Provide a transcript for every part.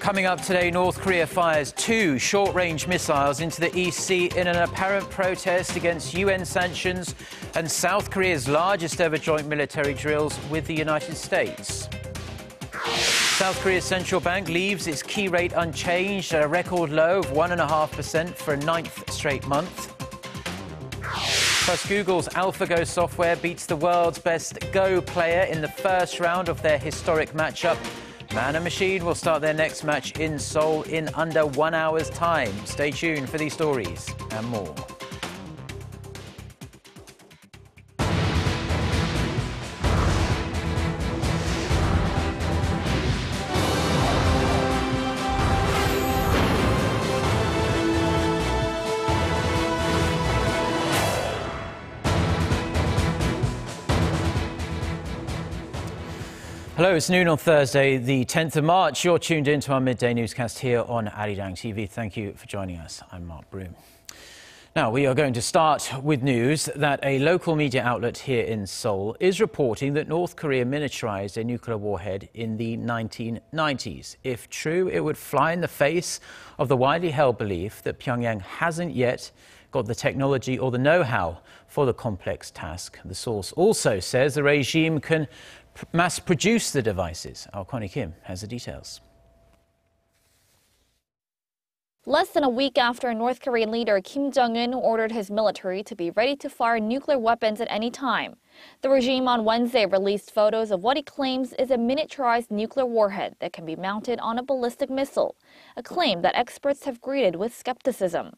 Coming up today, North Korea fires 2 short-range missiles into the East Sea in an apparent protest against UN sanctions and South Korea's largest ever joint military drills with the United States. South Korea's central bank leaves its key rate unchanged at a record low of 1.5% for a 9th straight month. Plus, Google's AlphaGo software beats the world's best Go player in the first round of their historic matchup. Man and Machine will start their next match in Seoul in under 1 hour's time. Stay tuned for these stories and more. Hello, it's noon on Thursday, the 10th of March. You're tuned in to our midday newscast here on Arirang TV. Thank you for joining us. I'm Mark Broom. Now, we are going to start with news that a local media outlet here in Seoul is reporting that North Korea miniaturized a nuclear warhead in the 1990s. If true, it would fly in the face of the widely held belief that Pyongyang hasn't yet got the technology or the know-how for the complex task. The source also says the regime can mass-produce the devices. Our Connie Kim has the details. Less than a week after North Korean leader Kim Jong-un ordered his military to be ready to fire nuclear weapons at any time, the regime on Wednesday released photos of what he claims is a miniaturized nuclear warhead that can be mounted on a ballistic missile, a claim that experts have greeted with skepticism.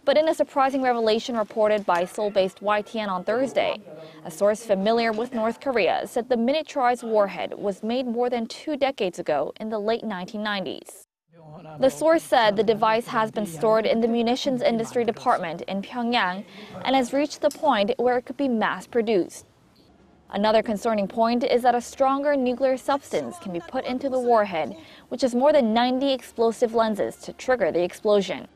But in a surprising revelation reported by Seoul-based YTN on Thursday, a source familiar with North Korea said the miniaturized warhead was made more than 2 decades ago in the late 1990s. The source said the device has been stored in the munitions industry department in Pyongyang and has reached the point where it could be mass-produced. Another concerning point is that a stronger nuclear substance can be put into the warhead, which has more than 90 explosive lenses to trigger the explosion.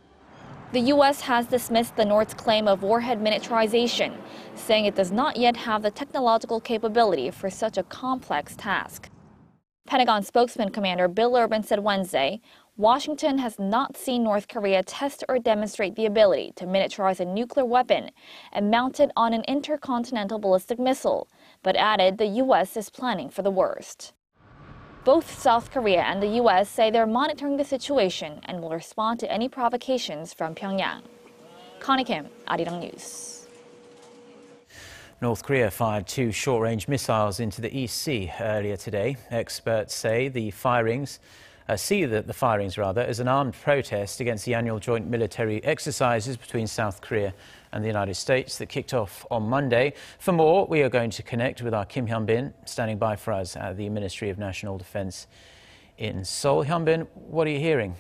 The U.S. has dismissed the North's claim of warhead miniaturization, saying it does not yet have the technological capability for such a complex task. Pentagon spokesman Commander Bill Urban said Wednesday, Washington has not seen North Korea test or demonstrate the ability to miniaturize a nuclear weapon and mount it on an intercontinental ballistic missile, but added the U.S. is planning for the worst. Both South Korea and the U.S. say they're monitoring the situation and will respond to any provocations from Pyongyang. Connie Kim, Arirang News. North Korea fired 2 short-range missiles into the East Sea earlier today. Experts say the firings as an armed protest against the annual joint military exercises between South Korea and the United States that kicked off on Monday. For more, we are going to connect with our Kim Hyun-bin, standing by for us at the Ministry of National Defense in Seoul. Hyun-bin, what are you hearing?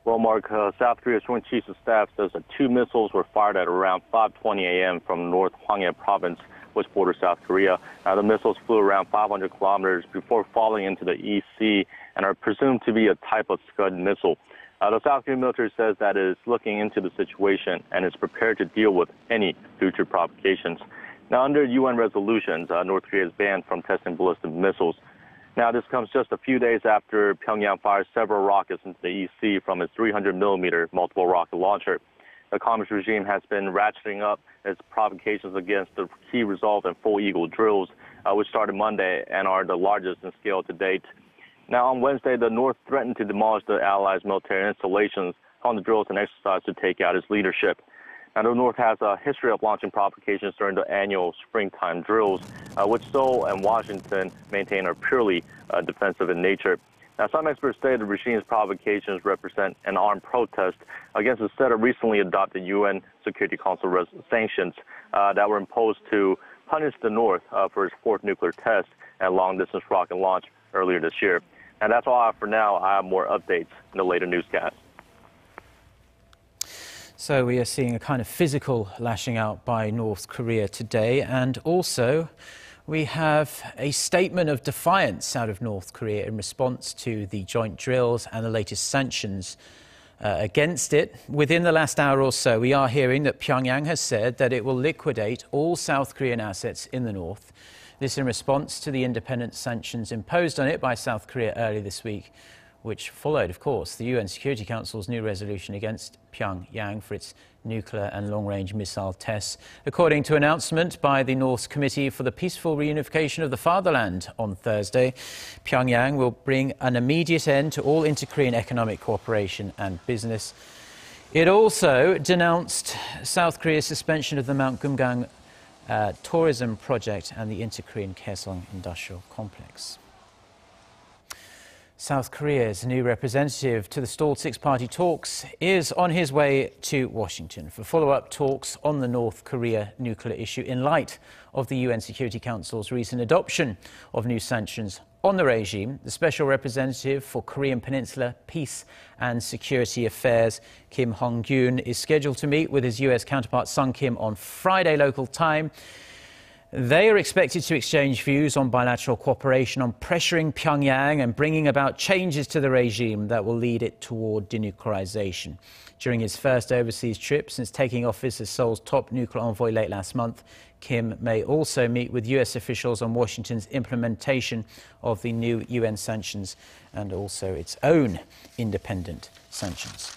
Well, Mark, South Korea's Joint Chiefs of Staff says that 2 missiles were fired at around 5:20 a.m. from North Hwanghae province, which borders South Korea. The missiles flew around 500 kilometers before falling into the East Sea and are presumed to be a type of Scud missile. The South Korean military says that it is looking into the situation and is prepared to deal with any future provocations. Now, under UN resolutions, North Korea is banned from testing ballistic missiles. Now, this comes just a few days after Pyongyang fired several rockets into the East Sea from its 300mm multiple rocket launcher. The communist regime has been ratcheting up its provocations against the Key Resolve and Full Eagle drills, which started Monday and are the largest in scale to date. Now, on Wednesday, the North threatened to demolish the Allies' military installations on the drills and exercise to take out its leadership. Now, the North has a history of launching provocations during the annual springtime drills, which Seoul and Washington maintain are purely defensive in nature. Now, some experts say the regime's provocations represent an armed protest against a set of recently adopted UN Security Council sanctions that were imposed to punish the North for its 4th nuclear test and long-distance rocket launch earlier this year. And that's all I have for now. I have more updates in the later newscast. So we are seeing a kind of physical lashing out by North Korea today, and also we have a statement of defiance out of North Korea in response to the joint drills and the latest sanctions against it. Within the last hour or so, we are hearing that Pyongyang has said that it will liquidate all South Korean assets in the north. This in response to the independent sanctions imposed on it by South Korea earlier this week, which followed, of course, the UN Security Council's new resolution against Pyongyang for its nuclear and long-range missile tests. According to an announcement by the North's Committee for the Peaceful Reunification of the Fatherland on Thursday, Pyongyang will bring an immediate end to all inter-Korean economic cooperation and business. It also denounced South Korea's suspension of the Mount Kumgang tourism project and the inter-Korean Kaesong industrial complex. South Korea's new representative to the stalled six-party talks is on his way to Washington for follow-up talks on the North Korea nuclear issue in light of the UN Security Council's recent adoption of new sanctions on the regime. The Special Representative for Korean Peninsula Peace and Security Affairs, Kim Hong-gyun, is scheduled to meet with his US counterpart Sung Kim on Friday local time. They are expected to exchange views on bilateral cooperation on pressuring Pyongyang and bringing about changes to the regime that will lead it toward denuclearization. During his first overseas trip since taking office as Seoul's top nuclear envoy late last month, Kim may also meet with US officials on Washington's implementation of the new UN sanctions and also its own independent sanctions.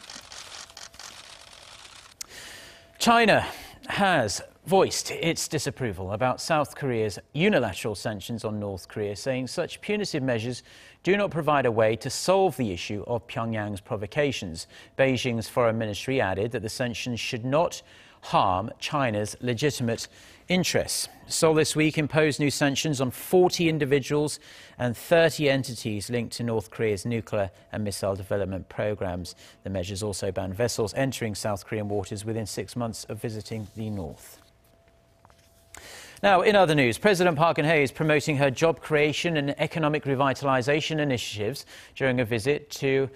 China has voiced its disapproval about South Korea's unilateral sanctions on North Korea, saying such punitive measures do not provide a way to solve the issue of Pyongyang's provocations. Beijing's foreign ministry added that the sanctions should not harm China's legitimate interests. Seoul this week imposed new sanctions on 40 individuals and 30 entities linked to North Korea's nuclear and missile development programs. The measures also ban vessels entering South Korean waters within 6 months of visiting the North. Now, in other news, President Park Geunhye is promoting her job creation and economic revitalization initiatives during a visit to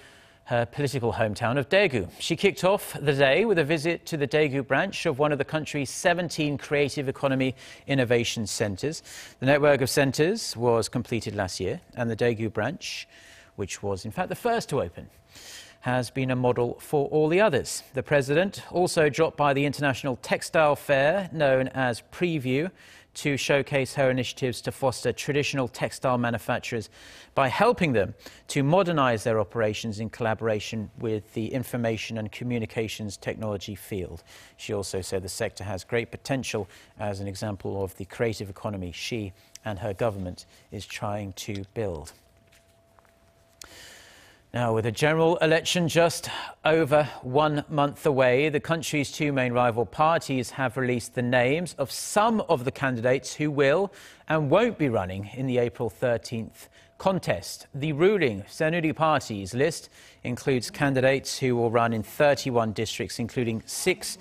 her political hometown of Daegu. She kicked off the day with a visit to the Daegu branch of one of the country's 17 creative economy innovation centres. The network of centres was completed last year, and the Daegu branch, which was in fact the first to open, has been a model for all the others. The president also dropped by the international textile fair known as Preview to showcase her initiatives to foster traditional textile manufacturers by helping them to modernize their operations in collaboration with the information and communications technology field. She also said the sector has great potential as an example of the creative economy she and her government is trying to build. Now, with a general election just over 1 month away, the country's two main rival parties have released the names of some of the candidates who will and won't be running in the April 13th contest. The ruling Saenuri Party's list includes candidates who will run in 31 districts, including 6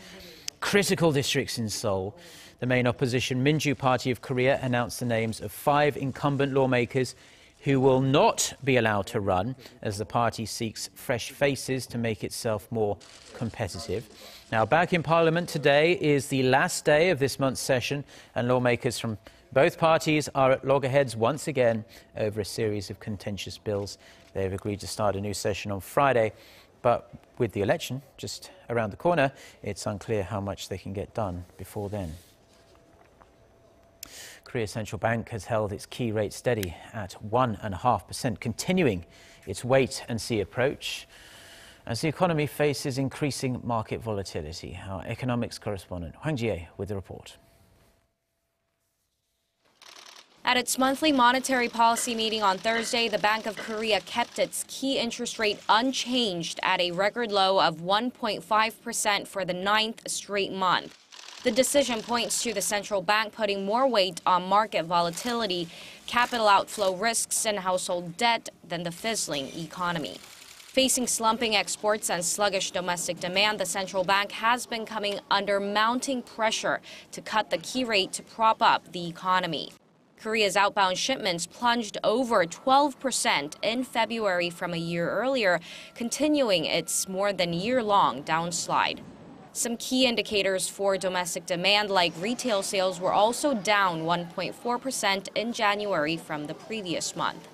critical districts in Seoul. The main opposition Minju Party of Korea announced the names of 5 incumbent lawmakers who will not be allowed to run as the party seeks fresh faces to make itself more competitive. Now, back in Parliament today is the last day of this month's session, and lawmakers from both parties are at loggerheads once again over a series of contentious bills. They have agreed to start a new session on Friday, but with the election just around the corner, it's unclear how much they can get done before then. Korea's central bank has held its key rate steady at 1.5%, continuing its wait-and-see approach as the economy faces increasing market volatility. Our economics correspondent Park Geunhye with the report. At its monthly monetary policy meeting on Thursday, the Bank of Korea kept its key interest rate unchanged at a record low of 1.5% for the 9th straight month. The decision points to the central bank putting more weight on market volatility, capital outflow risks, and household debt than the fizzling economy. Facing slumping exports and sluggish domestic demand, the central bank has been coming under mounting pressure to cut the key rate to prop up the economy. Korea's outbound shipments plunged over 12% in February from a year earlier, continuing its more than year-long downslide. Some key indicators for domestic demand, like retail sales, were also down 1.4% in January from the previous month.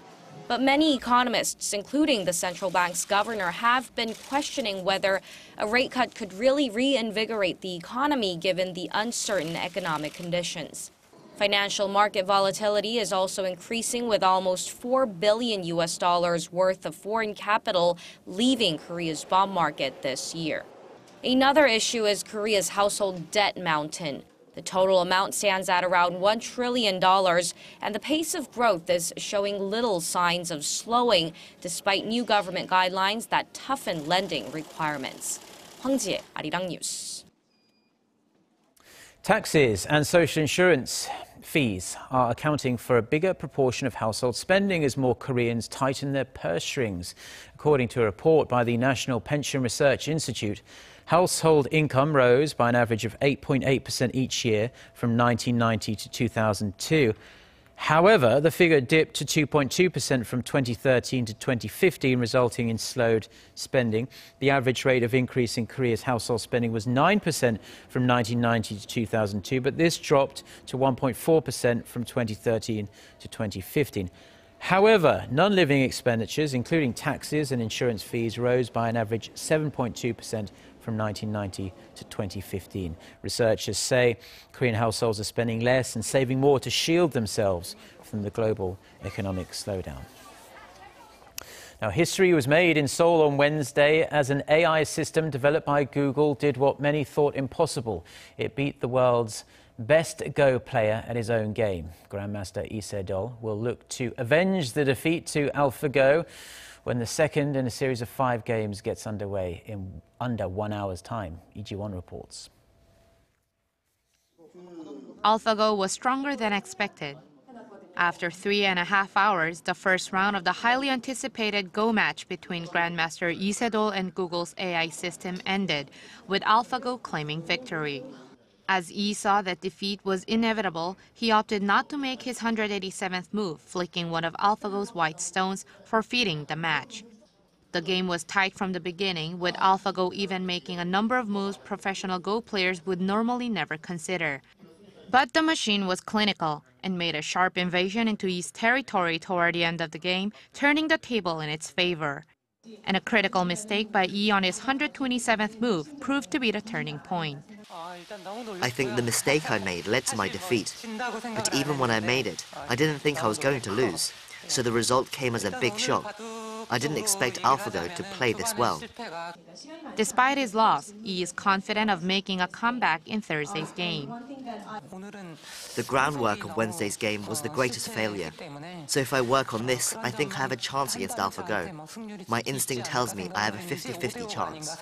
But many economists, including the central bank's governor, have been questioning whether a rate cut could really reinvigorate the economy given the uncertain economic conditions. Financial market volatility is also increasing, with almost $4 billion worth of foreign capital leaving Korea's bond market this year. Another issue is Korea's household debt mountain. The total amount stands at around $1 trillion, and the pace of growth is showing little signs of slowing, despite new government guidelines that toughen lending requirements. Hwang Ji-hye, Arirang News. Taxes and social insurance fees are accounting for a bigger proportion of household spending as more Koreans tighten their purse strings. According to a report by the National Pension Research Institute, household income rose by an average of 8.8% each year from 1990 to 2002. However, the figure dipped to 2.2% from 2013 to 2015, resulting in slowed spending. The average rate of increase in Korea's household spending was 9% from 1990 to 2002, but this dropped to 1.4% from 2013 to 2015. However, non-living expenditures, including taxes and insurance fees, rose by an average 7.2% from 1990 to 2015. Researchers say Korean households are spending less and saving more to shield themselves from the global economic slowdown. Now, history was made in Seoul on Wednesday as an AI system developed by Google did what many thought impossible. It beat the world's best Go player at his own game. Grandmaster Se-dol will look to avenge the defeat to AlphaGo when the second in a series of 5 games gets underway in under 1 hour's time. EG1 reports. AlphaGo was stronger than expected. After 3.5 hours, the first round of the highly anticipated Go match between Grandmaster Se-dol and Google's AI system ended, with AlphaGo claiming victory. As Yi saw that defeat was inevitable, he opted not to make his 187th move, flicking one of AlphaGo's white stones, forfeiting the match. The game was tight from the beginning, with AlphaGo even making a number of moves professional Go players would normally never consider. But the machine was clinical and made a sharp invasion into Yi's territory toward the end of the game, turning the table in its favor. And a critical mistake by Yi on his 127th move proved to be the turning point. I think the mistake I made led to my defeat. But even when I made it, I didn't think I was going to lose. So the result came as a big shock. I didn't expect AlphaGo to play this well. Despite his loss, Yi is confident of making a comeback in Thursday's game. The groundwork of Wednesday's game was the greatest failure. So if I work on this, I think I have a chance against AlphaGo. My instinct tells me I have a 50-50 chance.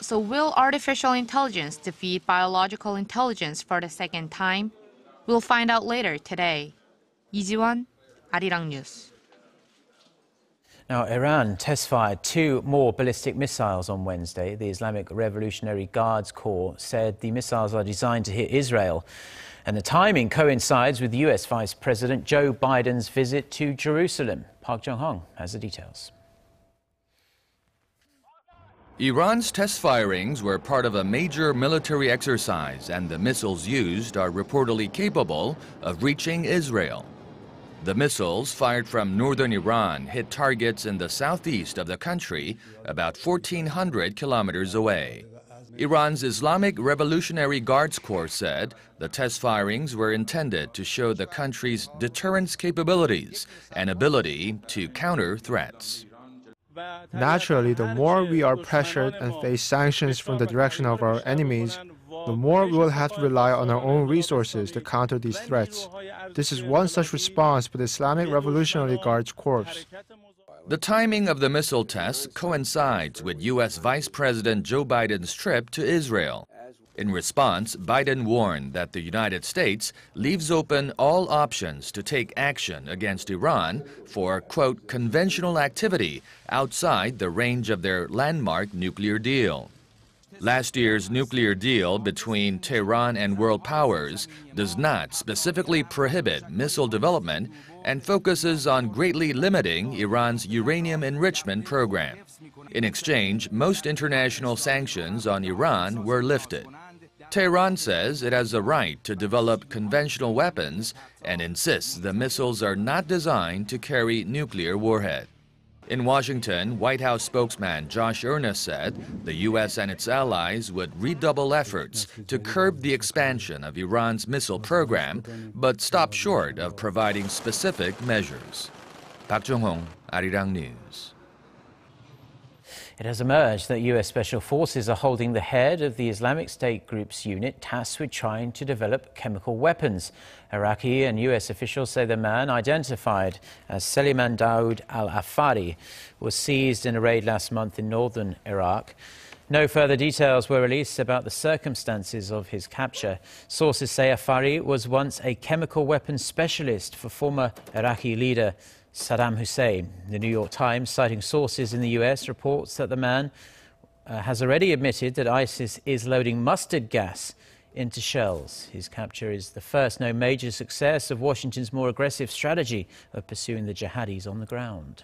So will artificial intelligence defeat biological intelligence for the second time? We'll find out later today. 이지원, Arirang News. Now, Iran test-fired 2 more ballistic missiles on Wednesday. The Islamic Revolutionary Guards Corps said the missiles are designed to hit Israel. And the timing coincides with US Vice President Joe Biden's visit to Jerusalem. Park Geunhye has the details. Iran's test firings were part of a major military exercise, and the missiles used are reportedly capable of reaching Israel. The missiles, fired from northern Iran, hit targets in the southeast of the country, about 1,400 kilometers away. Iran's Islamic Revolutionary Guards Corps said the test firings were intended to show the country's deterrence capabilities and ability to counter threats. Naturally, the more we are pressured and face sanctions from the direction of our enemies, the more we will have to rely on our own resources to counter these threats. This is one such response by the Islamic Revolutionary Guards Corps. The timing of the missile tests coincides with U.S. Vice President Joe Biden's trip to Israel. In response, Biden warned that the United States leaves open all options to take action against Iran for, quote, conventional activity outside the range of their landmark nuclear deal. Last year's nuclear deal between Tehran and world powers does not specifically prohibit missile development and focuses on greatly limiting Iran's uranium enrichment program. In exchange, most international sanctions on Iran were lifted. Tehran says it has the right to develop conventional weapons and insists the missiles are not designed to carry nuclear warhead. In Washington, White House spokesman Josh Earnest said the U.S. and its allies would redouble efforts to curb the expansion of Iran's missile program, but stop short of providing specific measures. Park Geunhye, Arirang News. It has emerged that U.S. Special Forces are holding the head of the Islamic State group's unit tasked with trying to develop chemical weapons. Iraqi and U.S. officials say the man, identified as Seliman Daoud al-Afari, was seized in a raid last month in northern Iraq. No further details were released about the circumstances of his capture. Sources say Afari was once a chemical weapons specialist for former Iraqi leader Saddam Hussein. The New York Times, citing sources in the U.S., reports that the man has already admitted that ISIS is loading mustard gas into shells. His capture is the first known major success of Washington's more aggressive strategy of pursuing the jihadis on the ground.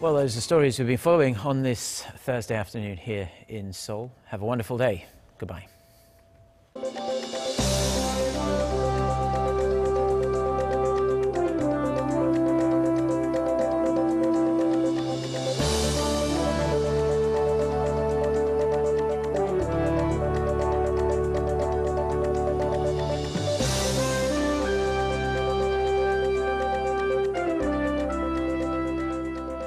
Well, those are stories we've been following on this Thursday afternoon here in Seoul. Have a wonderful day. Goodbye.